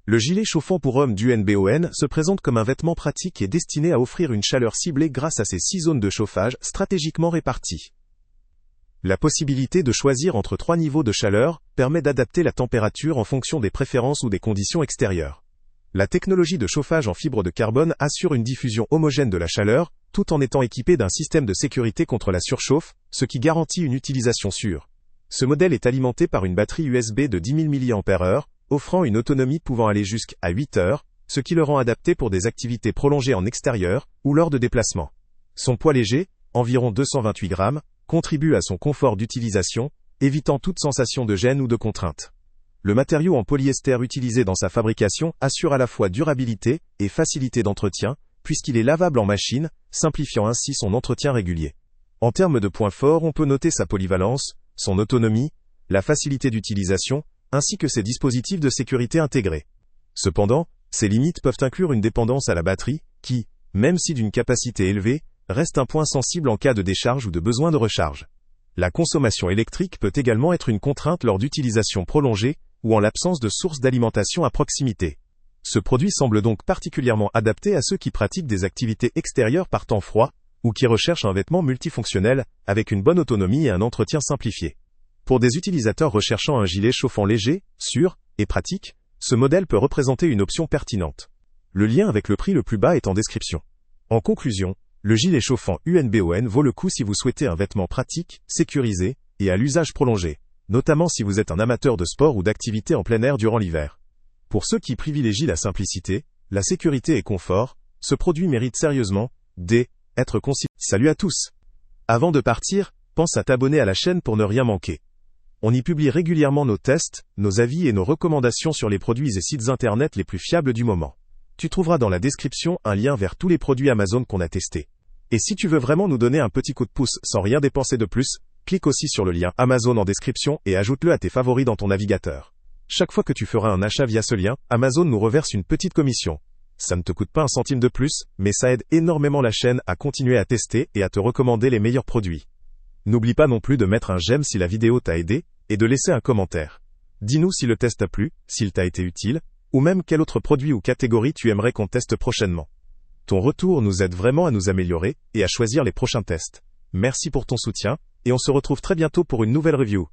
Le gilet chauffant pour hommes d'UNBON se présente comme un vêtement pratique et destiné à offrir une chaleur ciblée grâce à ses 6 zones de chauffage stratégiquement réparties. La possibilité de choisir entre 3 niveaux de chaleur permet d'adapter la température en fonction des préférences ou des conditions extérieures. La technologie de chauffage en fibre de carbone assure une diffusion homogène de la chaleur, tout en étant équipée d'un système de sécurité contre la surchauffe, ce qui garantit une utilisation sûre. Ce modèle est alimenté par une batterie USB de 10 000 mAh, offrant une autonomie pouvant aller jusqu'à 8 heures, ce qui le rend adapté pour des activités prolongées en extérieur ou lors de déplacements. Son poids léger, environ 228 grammes, contribue à son confort d'utilisation, évitant toute sensation de gêne ou de contrainte. Le matériau en polyester utilisé dans sa fabrication assure à la fois durabilité et facilité d'entretien, puisqu'il est lavable en machine, simplifiant ainsi son entretien régulier. En termes de points forts, on peut noter sa polyvalence, son autonomie, la facilité d'utilisation, ainsi que ses dispositifs de sécurité intégrés. Cependant, ces limites peuvent inclure une dépendance à la batterie, qui, même si d'une capacité élevée, reste un point sensible en cas de décharge ou de besoin de recharge. La consommation électrique peut également être une contrainte lors d'utilisation prolongée, ou en l'absence de source d'alimentation à proximité. Ce produit semble donc particulièrement adapté à ceux qui pratiquent des activités extérieures par temps froid, ou qui recherchent un vêtement multifonctionnel, avec une bonne autonomie et un entretien simplifié. Pour des utilisateurs recherchant un gilet chauffant léger, sûr et pratique, ce modèle peut représenter une option pertinente. Le lien avec le prix le plus bas est en description. En conclusion, le gilet chauffant UNBON vaut le coup si vous souhaitez un vêtement pratique, sécurisé et à l'usage prolongé, notamment si vous êtes un amateur de sport ou d'activités en plein air durant l'hiver. Pour ceux qui privilégient la simplicité, la sécurité et confort, ce produit mérite sérieusement d'être considéré. Salut à tous! Avant de partir, pense à t'abonner à la chaîne pour ne rien manquer. On y publie régulièrement nos tests, nos avis et nos recommandations sur les produits et sites internet les plus fiables du moment. Tu trouveras dans la description un lien vers tous les produits Amazon qu'on a testés. Et si tu veux vraiment nous donner un petit coup de pouce sans rien dépenser de plus, clique aussi sur le lien Amazon en description et ajoute-le à tes favoris dans ton navigateur. Chaque fois que tu feras un achat via ce lien, Amazon nous reverse une petite commission. Ça ne te coûte pas un centime de plus, mais ça aide énormément la chaîne à continuer à tester et à te recommander les meilleurs produits. N'oublie pas non plus de mettre un j'aime si la vidéo t'a aidé, et de laisser un commentaire. Dis-nous si le test t'a plu, s'il t'a été utile, ou même quel autre produit ou catégorie tu aimerais qu'on teste prochainement. Ton retour nous aide vraiment à nous améliorer et à choisir les prochains tests. Merci pour ton soutien, et on se retrouve très bientôt pour une nouvelle review.